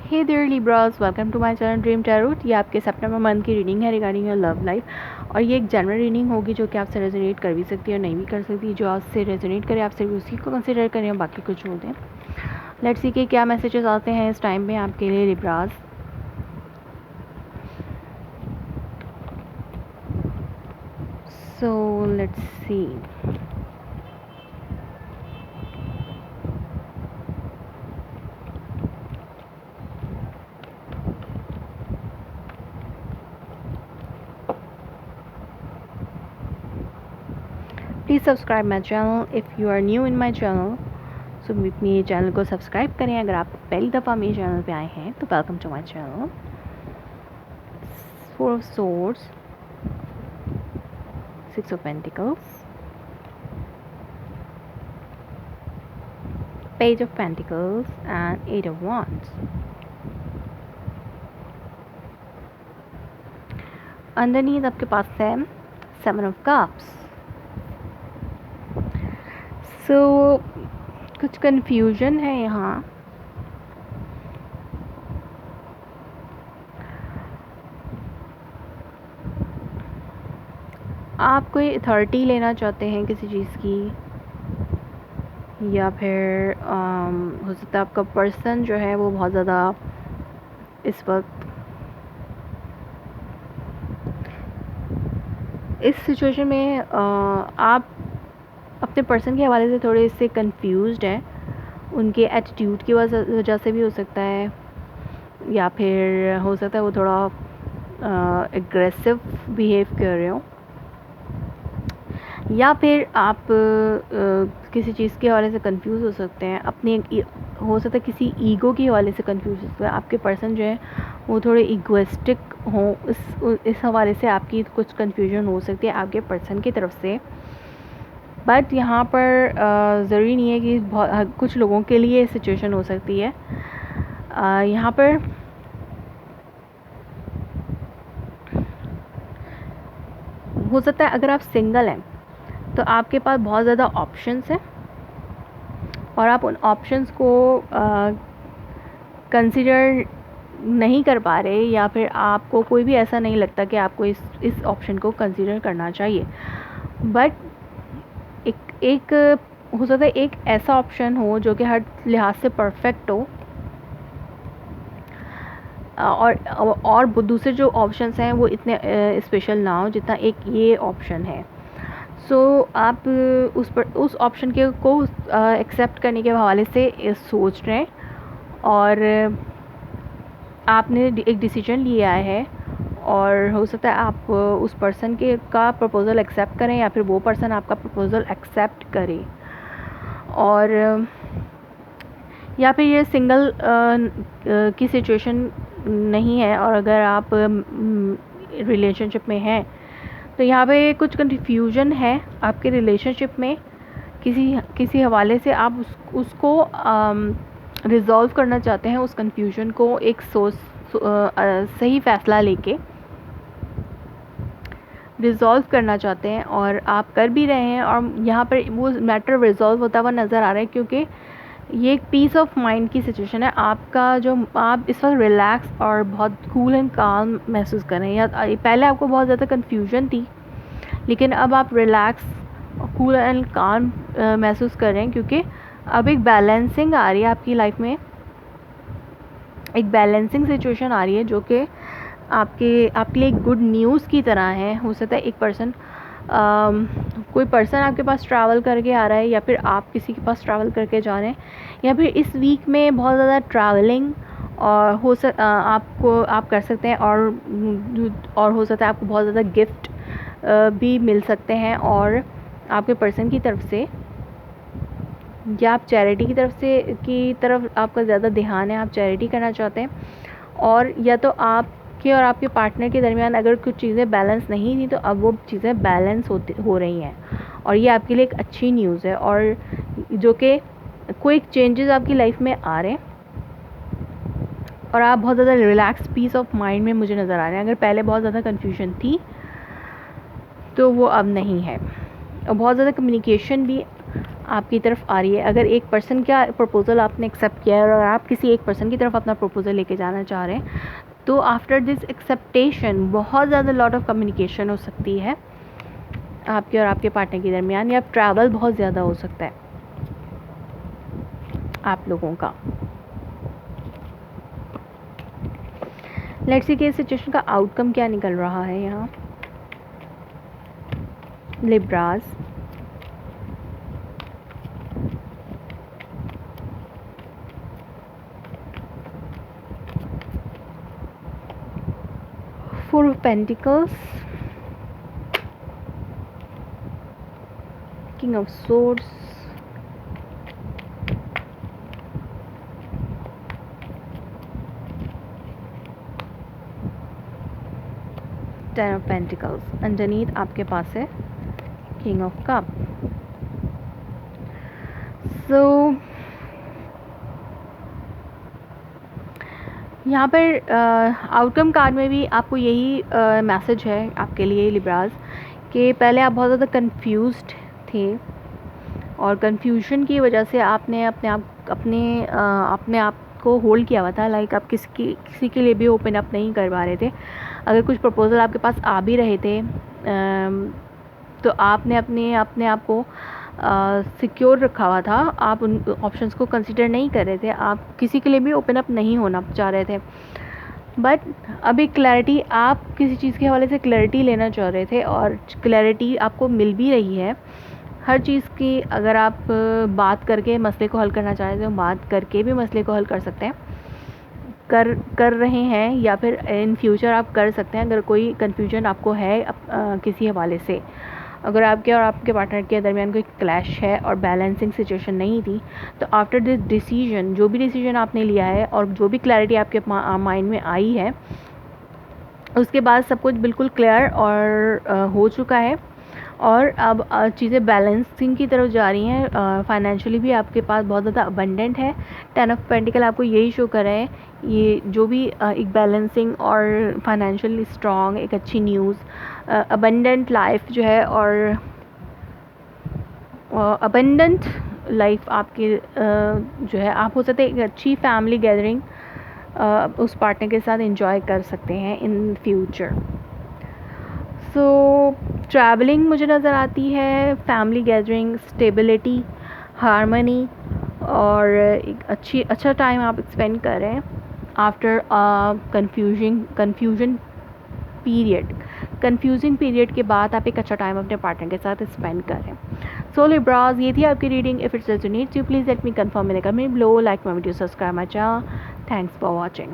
Hey there Libras, welcome to my channel dream tarot. ये आपके सितंबर मंथ की रीडिंग है रिगार्डिंग योर लव लाइफ। और ये एक जनरल रीडिंग होगी जो कि आपसे रेजोनेट कर भी सकती है और नहीं भी कर सकती। जो आपसे रेजोनेट करे आपसे उसी को कंसिडर करें और बाकी कुछ छोड़ दें। लेट्स सी कि क्या मैसेजेस आते हैं इस टाइम में आपके लिए Libras. So let's see. Please subscribe my channel if you are new in my channel. So मेरे चैनल को सब्सक्राइब करें। अगर आप पहली दफ़ा मेरे चैनल पे आए हैं तो welcome to my channel. 4 of Swords, 6 of Pentacles, Page of Pentacles and 8 of Wands. Underneath आपके पास है 7 of Cups. So कुछ confusion है यहाँ। आप कोई अथॉरिटी लेना चाहते हैं किसी चीज़ की, या फिर हो सकता है आपका पर्सन जो है वो बहुत ज़्यादा इस वक्त इस सिचुएशन में आप अपने पर्सन के हवाले से थोड़े से कंफ्यूज्ड हैं। उनके एटीट्यूड की वजह से भी हो सकता है, या फिर हो सकता है वो थोड़ा एग्रेसिव बिहेव कर रहे हो, या फिर आप किसी चीज़ के हवाले से कंफ्यूज हो सकते हैं। अपने हो सकता है किसी ईगो के हवाले से कंफ्यूज हो सकता है। आपके पर्सन जो है वो थोड़े इगोइस्टिक हों, इस हवाले से आपकी कुछ कंफ्यूजन हो सकती है आपके पर्सन की तरफ से। बट यहाँ पर ज़रूरी नहीं है कि कुछ लोगों के लिए सिचुएशन हो सकती है। यहाँ पर हो सकता है अगर आप सिंगल हैं तो आपके पास बहुत ज़्यादा ऑप्शंस हैं और आप उन ऑप्शंस को कंसिडर नहीं कर पा रहे, या फिर आपको कोई भी ऐसा नहीं लगता कि आपको इस ऑप्शन को कंसिडर करना चाहिए। बट एक हो सकता है एक ऐसा ऑप्शन हो जो कि हर लिहाज से परफेक्ट हो, और दूसरे जो ऑप्शंस हैं वो इतने स्पेशल ना हो जितना एक ये ऑप्शन है। सो आप उस ऑप्शन के को एक्सेप्ट करने के हवाले से सोच रहे हैं और आपने एक डिसीजन लिया है, और हो सकता है आप उस पर्सन का प्रपोज़ल एक्सेप्ट करें या फिर वो पर्सन आपका प्रपोज़ल एक्सेप्ट करे। और या फिर ये सिंगल की सिचुएशन नहीं है, और अगर आप रिलेशनशिप में हैं तो यहाँ पे कुछ कन्फ्यूजन है आपके रिलेशनशिप में। किसी हवाले से आप उसको रिज़ॉल्व करना चाहते हैं, उस कन्फ्यूजन को एक सही फ़ैसला लेके रिज़ॉल्व करना चाहते हैं, और आप कर भी रहे हैं। और यहाँ पर वो मैटर रिज़ॉल्व होता हुआ नज़र आ रहा है, क्योंकि ये एक पीस ऑफ माइंड की सिचुएशन है। आपका जो आप इस वक्त रिलैक्स और बहुत कूल एंड काम महसूस कर रहे हैं। या पहले आपको बहुत ज़्यादा कन्फ्यूजन थी, लेकिन अब आप रिलैक्स कूल एंड काम महसूस कर रहे हैं, क्योंकि अब एक बैलेंसिंग आ रही है आपकी लाइफ में। एक बैलेंसिंग सिचुएशन आ रही है जो कि आपके लिए एक गुड न्यूज़ की तरह है। हो सकता है एक पर्सन कोई पर्सन आपके पास ट्रैवल करके आ रहा है, या फिर आप किसी के पास ट्रैवल करके जा रहे हैं, या फिर इस वीक में बहुत ज़्यादा ट्रैवलिंग और आप कर सकते हैं। और हो सकता है आपको बहुत ज़्यादा गिफ्ट भी मिल सकते हैं, और आपके पर्सन की तरफ से, या आप चैरिटी की तरफ आपका ज़्यादा ध्यान है, आप चैरिटी करना चाहते हैं। और या तो आपके और आपके पार्टनर के दरमियान अगर कुछ चीज़ें बैलेंस नहीं थी तो अब वो चीज़ें बैलेंस हो रही हैं, और ये आपके लिए एक अच्छी न्यूज़ है। और जो कि कोई चेंजेस आपकी लाइफ में आ रहे हैं, और आप बहुत ज़्यादा रिलैक्स पीस ऑफ माइंड में मुझे नज़र आ रहे हैं। अगर पहले बहुत ज़्यादा कन्फ्यूजन थी तो वो अब नहीं है, और बहुत ज़्यादा कम्युनिकेशन भी आपकी तरफ आ रही है। अगर एक पर्सन का प्रपोज़ल आपने एक्सेप्ट किया है और अगर आप किसी एक पर्सन की तरफ अपना प्रपोज़ल लेके जाना चाह रहे हैं, तो आफ्टर दिस एक्सेप्टेशन बहुत ज़्यादा लॉट ऑफ कम्युनिकेशन हो सकती है आपके और आपके पार्टनर के दरमियान, या ट्रैवल बहुत ज़्यादा हो सकता है आप लोगों का। लेट्स सी कि इस सिचुएशन का आउटकम क्या निकल रहा है यहाँ। Libras, four of pentacles, king of swords, ten of pentacles. Underneath आपके पास है किंग ऑफ कप। सो यहाँ पर आउटकम कार्ड में भी आपको यही मैसेज है आपके लिए लिब्रास, कि पहले आप बहुत ज़्यादा कंफ्यूज्ड थे और कंफ्यूजन की वजह से आपने अपने आप को होल्ड किया हुआ था। लाइक आप किसी के लिए भी ओपन अप नहीं कर पा रहे थे। अगर कुछ प्रपोज़ल आपके पास आ भी रहे थे तो आपने अपने आप को सिक्योर रखा हुआ था। आप उन ऑप्शंस को कंसिडर नहीं कर रहे थे, आप किसी के लिए भी ओपन अप नहीं होना चाह रहे थे। बट अभी क्लैरिटी, आप किसी चीज़ के हवाले से क्लैरिटी लेना चाह रहे थे और क्लैरिटी आपको मिल भी रही है हर चीज़ की। अगर आप बात करके मसले को हल करना चाह रहे थे, तो बात करके भी मसले को हल कर सकते हैं, कर रहे हैं, या फिर इन फ्यूचर आप कर सकते हैं। अगर कोई कन्फ्यूजन आपको है किसी हवाले से, अगर आपके और आपके पार्टनर के दरमियान कोई क्लैश है और बैलेंसिंग सिचुएशन नहीं थी, तो आफ्टर दिस डिसीजन, जो भी डिसीजन आपने लिया है और जो भी क्लैरिटी आपके माइंड में आई है, उसके बाद सब कुछ बिल्कुल क्लियर और हो चुका है और अब चीज़ें बैलेंसिंग की तरफ जा रही हैं। फाइनेंशियली भी आपके पास बहुत ज़्यादा अबंडेंट है। टेन ऑफ पेंटिकल आपको यही शो कर रहे हैं, ये जो भी एक बैलेंसिंग और फाइनेंशियली स्ट्रॉन्ग, एक अच्छी न्यूज़, अबंडेंट लाइफ जो है और अबंडेंट लाइफ आपकी जो है, आप हो सकते हैं एक अच्छी फैमिली गैदरिंग उस पार्टनर के साथ एंजॉय कर सकते हैं इन फ्यूचर। सो ट्रैवलिंग मुझे नज़र आती है, फैमिली गैदरिंग, स्टेबिलिटी, हारमनी और एक अच्छा टाइम आप स्पेंड कर रहे हैं आफ्टर कन्फ्यूजिंग पीरियड के बाद आप एक अच्छा टाइम अपने पार्टनर के साथ स्पेंड कर रहे हैं। सो लिब्रास, ये थी आपकी reading. If it's resonates you please let me confirm in the comment below, like my video, subscribe my channel. Thanks for watching.